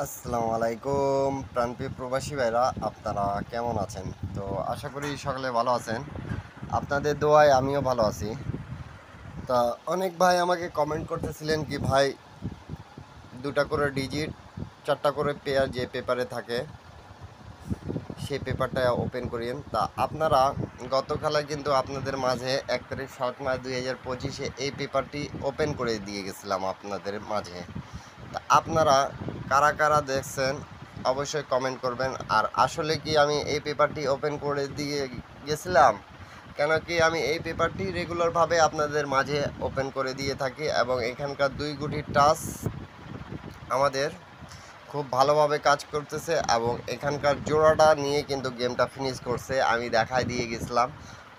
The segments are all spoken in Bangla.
আসসালামু আলাইকুম প্রাণপ্রিয় প্রবাসী ভাইরা, আপনারা কেমন আছেন? তো আশা করি সকলে ভালো আছেন। আপনাদের দোয়ায় আমিও ভালো আছি। তা অনেক ভাই আমাকে কমেন্ট করতেছিলেন কি ভাই, দুটা করে ডিজিট, চারটা করে পেয়ার যে পেপারে থাকে সেই পেপারটা ওপেন করিয়েন। তা আপনারা গতকালে কিন্তু আপনাদের মাঝে 1 তারিখ 7 মাস 2025 এই পেপারটি ওপেন করে দিয়ে গেছিলাম আপনাদের মাঝে। তা আপনারা কারা কারা দেখছেন অবশ্যই কমেন্ট করবেন। আর আসলে কি আমি এই পেপারটি ওপেন করে দিয়ে গেছিলাম? কেন কি আমি এই পেপারটি রেগুলারভাবে আপনাদের মাঝে ওপেন করে দিয়ে থাকি এবং এখানকার 2 গুটির টাচ আমাদের খুব ভালোভাবে কাজ করতেছে এবং এখানকার জোড়াটা নিয়ে কিন্তু গেমটা ফিনিশ করছে, আমি দেখাই দিয়ে গেছিলাম।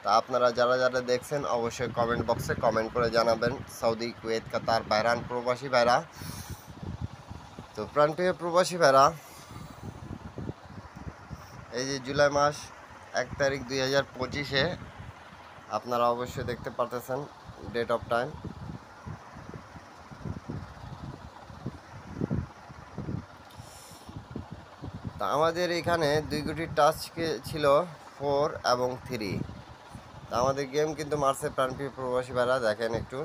তা আপনারা যারা যারা দেখছেন অবশ্যই কমেন্ট বক্সে কমেন্ট করে জানাবেন। সৌদি, কুয়েত, কাতার, বাহরাইন প্রবাসী ভাইরা, তো প্রাণপ্রিয় প্রবাসী ভাইরা, এই যে জুলাই মাস 1 তারিখ 2025 আপনারা অবশ্যই দেখতে পারতেছেন ডেট অফ টাইম। তা আমাদের এখানে 2 গুটির টাচ ছিল 4 এবং 3। তা আমাদের গেম কিন্তু মারছে প্রাণপ্রিয় প্রবাসী ভাইরা, দেখেন একটু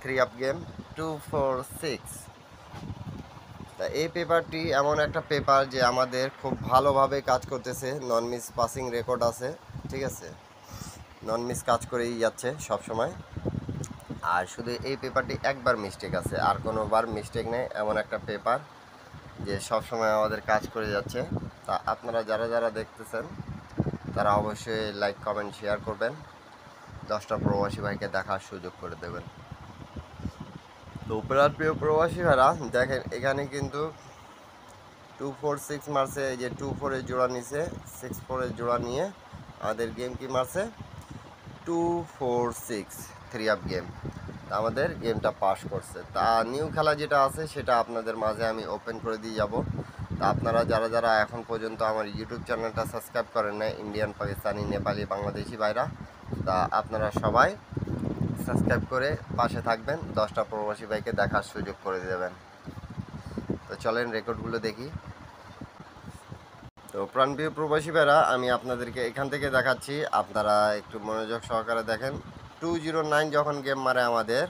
3 আপ গেম 246। তা এই পেপারটি এমন একটা পেপার যে আমাদের খুব ভালোভাবে কাজ করতেছে, নন মিস পাসিং রেকর্ড আছে, ঠিক আছে, নন মিস কাজ করেই যাচ্ছে সব সময়। আর শুধু এই পেপারটি একবার মিস্টেক আছে, আর কোনোবার মিস্টেক নেই, এমন একটা পেপার যে সব সময় আমাদের কাজ করে যাচ্ছে। তা আপনারা যারা যারা দেখতেছেন তারা অবশ্যই লাইক কমেন্ট শেয়ার করবেন, 10টা প্রবাসী ভাইকে দেখার সুযোগ করে দেবেন। তো প্রিয় প্রবাসী ভাইরা দেখেন, এখানে কিন্তু 246 মারছে, এই যে 24-এর জোড়া নিছে, 64-এর জোড়া নিয়ে আমাদের গেম কি মারছে 246 3 আপ গেম। আমাদের গেমটা পাস করছে। তা নিউ খেলা যেটা আছে সেটা আপনাদের মাঝে আমি ওপেন করে দিয়ে যাব। তা আপনারা যারা যারা এখন পর্যন্ত আমার ইউটিউব চ্যানেলটা সাবস্ক্রাইব করেন না, ইন্ডিয়ান, পাকিস্তানি, নেপালি, বাংলাদেশি ভাইরা, তা আপনারা সবাই সাবস্ক্রাইব করে পাশে থাকবেন, 10টা প্রবাসী ভাইকে দেখার সুযোগ করে দেবেন। তো চলেন রেকর্ডগুলো দেখি। তো প্রাণপ্রিয় প্রবাসী ভাইরা, আমি আপনাদেরকে এখান থেকে দেখাচ্ছি, আপনারা একটু মনোযোগ সহকারে দেখেন। 209 যখন গেম মারে আমাদের,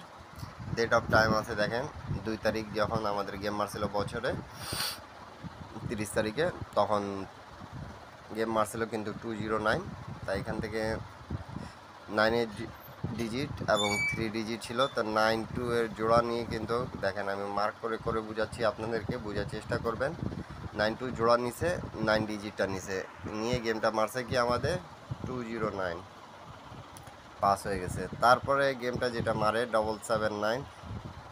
ডেট অফ টাইম আছে দেখেন, 2 তারিখ যখন আমাদের গেম মারছিল বছরে 30 তারিখে, তখন গেম মারছিল কিন্তু 209। তাই এখান থেকে 9-এর ডিজিট এবং 3 ডিজিট ছিল, তো 9-2 এর জোড়া নিয়ে কিন্তু দেখেন, আমি মার্ক করে করে বুঝাচ্ছি আপনাদেরকে, বোঝার চেষ্টা করবেন। 9-2 জোড়া নিছে, 9 ডিজিটটা নিছে, নিয়ে গেমটা মারছে কি আমাদের 209, পাস হয়ে গেছে। তারপরে গেমটা যেটা মারে 779,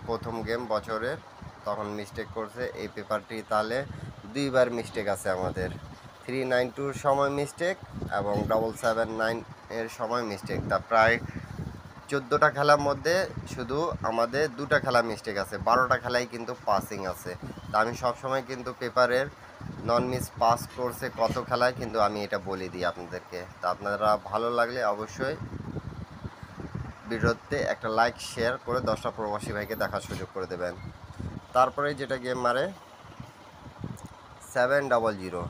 প্রথম গেম বছরের, তখন মিস্টেক করছে এই পেপারটি, তাহলে 2বার মিস্টেক আছে আমাদের, 392-র সময় মিস্টেক এবং 779-এর সময় মিস্টেক। তা প্রায় 14টা খেলার মধ্যে শুধু আমাদের 2টা খেলা মিস্টেক আছে, 12টা খেলাই কিন্তু পাসিং আছে। তা আমি সবসময় কিন্তু পেপারের নন মিস পাস করছে কত খেলায় কিন্তু আমি এটা বলে দিই আপনাদেরকে। তা আপনারা ভালো লাগলে অবশ্যই ভিডিওতে একটা লাইক শেয়ার করে 10টা প্রবাসী ভাইকে দেখার সুযোগ করে দেবেন। তারপরে যেটা গেম মারে 700,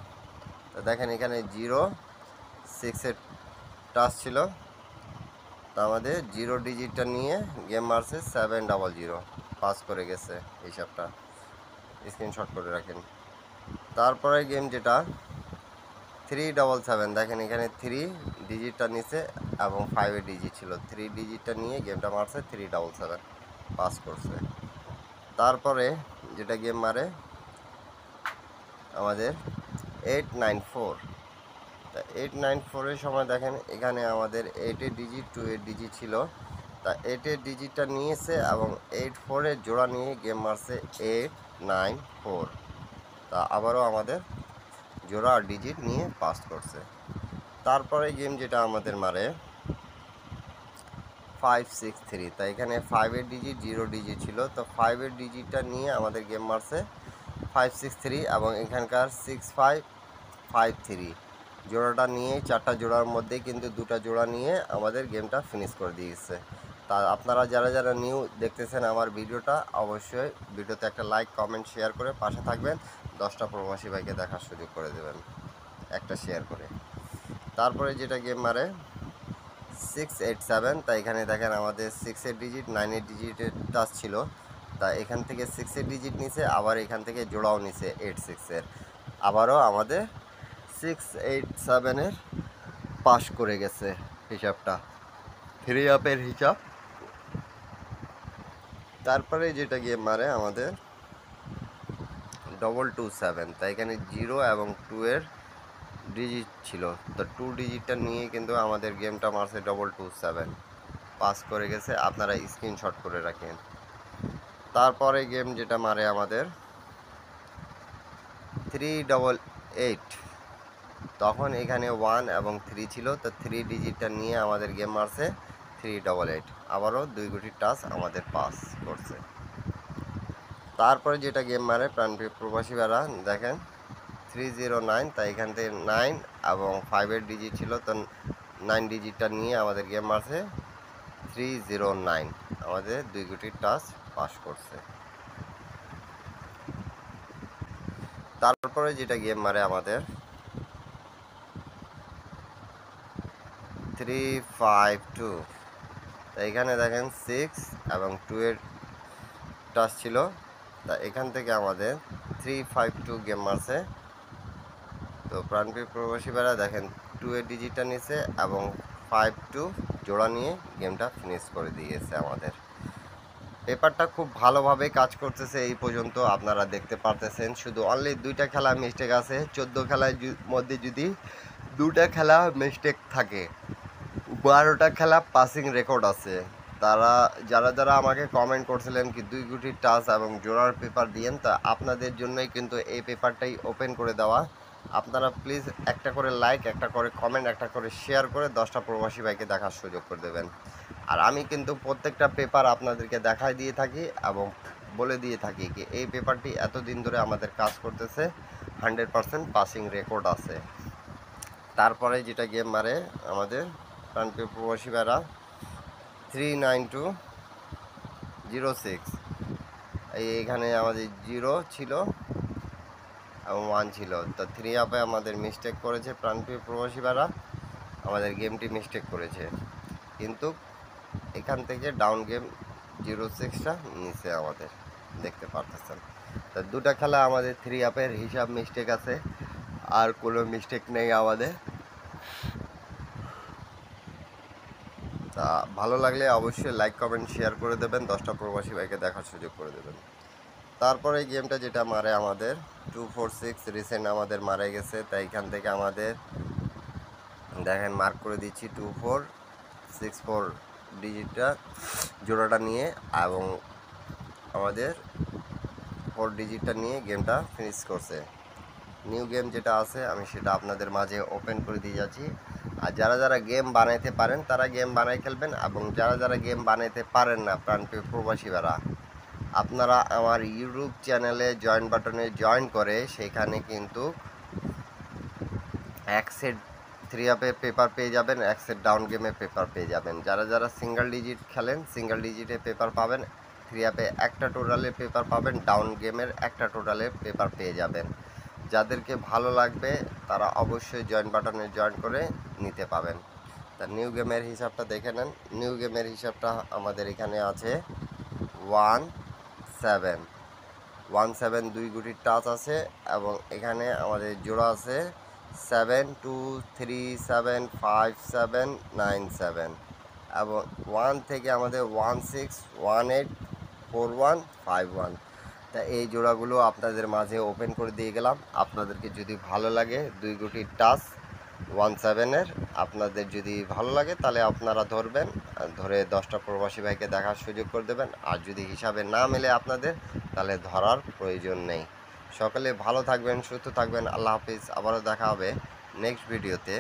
তো দেখেন এখানে 06-এর টাচ ছিল, তা আমাদের 0 ডিজিটটা নিয়ে গেম মারছে 700, পাস করে গেছে, হিসাবটা স্ক্রিনশট করে রাখেন। তারপরে গেম যেটা 377, দেখেন এখানে 3 ডিজিটটা নিচে এবং 5-এর ডিজিট ছিল, 3 ডিজিটটা নিয়ে গেমটা মারছে 377, পাস করছে। তারপরে যেটা গেম মারে আমাদের 894, তা 894-এর সময় দেখেন এখানে আমাদের 8-এর ডিজিট 2-এর ডিজিট ছিল, তা 8-এর ডিজিটটা নিয়েছে এবং 84-এর জোড়া নিয়ে গেম মারছে 894, তা আবারও আমাদের জোড়া আর ডিজিট নিয়ে পাস করছে। তারপরে গেম যেটা আমাদের মারে 563, তাই এখানে 5-এর ডিজিট 0 ডিজিট ছিল, তো 5-এর ডিজিটটা নিয়ে আমাদের গেম মারছে 563 এবং এখানকার 6553 জোড়াটা নিয়ে, 4টা জোড়ার মধ্যে কিন্তু 2টা জোড়া নিয়ে আমাদের গেমটা ফিনিশ করে দিয়েছে। তা আপনারা যারা যারা নিউ দেখতেছেন আমার ভিডিওটা, অবশ্যই ভিডিওতে একটা লাইক কমেন্ট শেয়ার করে পাশে থাকবেন। 10টা প্রবাসী ভাইকে দেখার সুযোগ করে দেবেন একটা শেয়ার করে। তারপরে যেটা গেম মারে 687, তা এখানে দেখেন আমাদের 6 এর ডিজিট 9 এর ডিজিটের টাচ ছিল, তা এখান থেকে 6 এর ডিজিট নিছে, আবার এখান থেকে জোড়াও নিছে 86 এর, আবারও আমাদের 687 এর পাস করে গেছে হিসাবটা, 3 আপের হিসাব। তারপরে যেটা গেম মারে আমাদের 227, তাই এখানে 0 এবং 2 এর ডিজিট ছিল, তো 2 ডিজিটটা নিয়ে কিন্তু আমাদের গেমটা মারছে 227, পাস করে গেছে। আপনারা স্ক্রিনশট করে রাখেন। তারপরে গেম যেটা মারে আমাদের 388, তখন এখানে 1 এবং 3 ছিল, তো 3 ডিজিটটা নিয়ে আমাদের গেম মারছে 388, আবারও 2 গুটি টাচ আমাদের পাস করছে। তারপরে যেটা গেম মারে প্রাণপ্রিয় প্রবাসী ভাইরা দেখেন 309, তাই এখান থেকে 9 এবং 5 এর ডিজিট ছিল, তো 9 ডিজিটটা নিয়ে আমাদের গেম মারছে 309, আমাদের 2 গুটি টাচ পাস করছে। তারপরে যেটা গেম মারে আমাদের 352, তা এখানে দেখেন 6 এবং 2 এর টাচ ছিল, তা এখান থেকে আমাদের 352 গেম মারছে। তো প্রাণপ্রিয় প্রবাসী ভাইরা দেখেন 2 এর ডিজিটটা নিছে এবং 52 জোড়া নিয়ে গেমটা ফিনিশ করে দিয়েছে আমাদের। পেপারটা খুব ভালোভাবে কাজ করতেছে এই পর্যন্ত আপনারা দেখতে পারতেছেন। শুধু অনলি 2টা খেলা মিস্টেক আছে। 14 খেলার মধ্যে যদি 2টা খেলা মিস্টেক থাকে, 12টা খেলা পাসিং রেকর্ড আছে। তারা যারা যারা আমাকে কমেন্ট করছিলেন কি 2 গুটি টাচ এবং জোড়ার পেপার দিয়েন, তা আপনাদের জন্যই কিন্তু এই পেপারটাই ওপেন করে দেওয়া। আপনারা প্লিজ একটা করে লাইক, একটা করে কমেন্ট, একটা করে শেয়ার করে 10টা প্রবাসী ভাইকে দেখার সুযোগ করে দেবেন। আর আমি কিন্তু প্রত্যেকটা পেপার আপনাদেরকে দেখাই দিয়ে থাকি এবং বলে দিয়ে থাকি কি এই পেপারটি এতদিন ধরে আমাদের কাজ করতেছে, 100% পাসিং রেকর্ড আছে। তারপরে যেটা গেম মারে আমাদের প্রাণপ্রিয় প্রবাসী ভাইরা 39206, এইখানে আমাদের 0 ছিল এবং 1 ছিল, তো 3 আপে আমাদের মিস্টেক করেছে প্রাণপ্রিয় প্রবাসী ভাইরা, আমাদের গেমটি মিস্টেক করেছে, কিন্তু এখান থেকে ডাউন গেম 06টা নিচে আমাদের দেখতে পারতেছেন। তো 2টা খেলা আমাদের 3 আপের হিসাব মিস্টেক আছে, আর কোনো মিস্টেক নেই আমাদের। তা ভালো লাগলে অবশ্যই লাইক কমেন্ট শেয়ার করে দেবেন, 10টা প্রবাসী ভাইকে দেখার সুযোগ করে দেবেন। তারপরে গেমটা যেটা মারে আমাদের 246 রিসেন্ট আমাদের মারা গেছে, তাই এখান থেকে আমাদের দেখেন মার্ক করে দিচ্ছি 2464 ডিজিটটা জোড়াটা নিয়ে এবং আমাদের 4 ডিজিটটা নিয়ে গেমটা ফিনিশ করছে। নিউ গেম যেটা আছে আমি সেটা আপনাদের মাঝে ওপেন করে দিয়ে যাচ্ছি। আর যারা যারা গেম বানাইতে পারেন তারা গেম বানাই খেলবেন, এবং যারা যারা গেম বানাইতে পারেন না প্রাণপ্রিয় প্রবাসীরা, আপনারা আমার ইউটিউব চ্যানেলে জয়েন বাটনে জয়েন করে সেখানে কিন্তু এক সেট 3 আপে পেপার পেয়ে যাবেন, এক সেট ডাউন গেমে পেপার পেয়ে যাবেন। যারা যারা সিঙ্গেল ডিজিট খেলেন সিঙ্গেল ডিজিটে পেপার পাবেন, 3 আপে একটা টোটালে পেপার পাবেন, ডাউন গেমের একটা টোটালে পেপার পেয়ে যাবেন। যাদেরকে ভালো লাগবে তারা অবশ্যই জয়েন বাটনে জয়েন করে নিতে পাবেন। তা নিউ গেমের হিসাবটা দেখে নেন। নিউ গেমের হিসাবটা আমাদের এখানে আছে 17 2 গুটির টাচ আছে, এবং এখানে আমাদের জোড়া আছে 72375797, এবং 1 থেকে আমাদের 16184151। তা এই জোড়াগুলো আপনাদের মাঝে ওপেন করে দিয়ে গেলাম। আপনাদেরকে যদি ভালো লাগে 2 গুটির টাচ 17-এর, আপনাদের যদি ভালো লাগে তাহলে আপনারা ধরবেন, ধরে 10টা প্রবাসী ভাইকে দেখার সুযোগ করে দেবেন। আর যদি হিসাবে না মেলে আপনাদের, তাহলে ধরার প্রয়োজন নেই। সকলে ভালো থাকবেন, সুস্থ থাকবেন। আল্লাহ হাফিজ। আবারও দেখা হবে নেক্সট ভিডিওতে।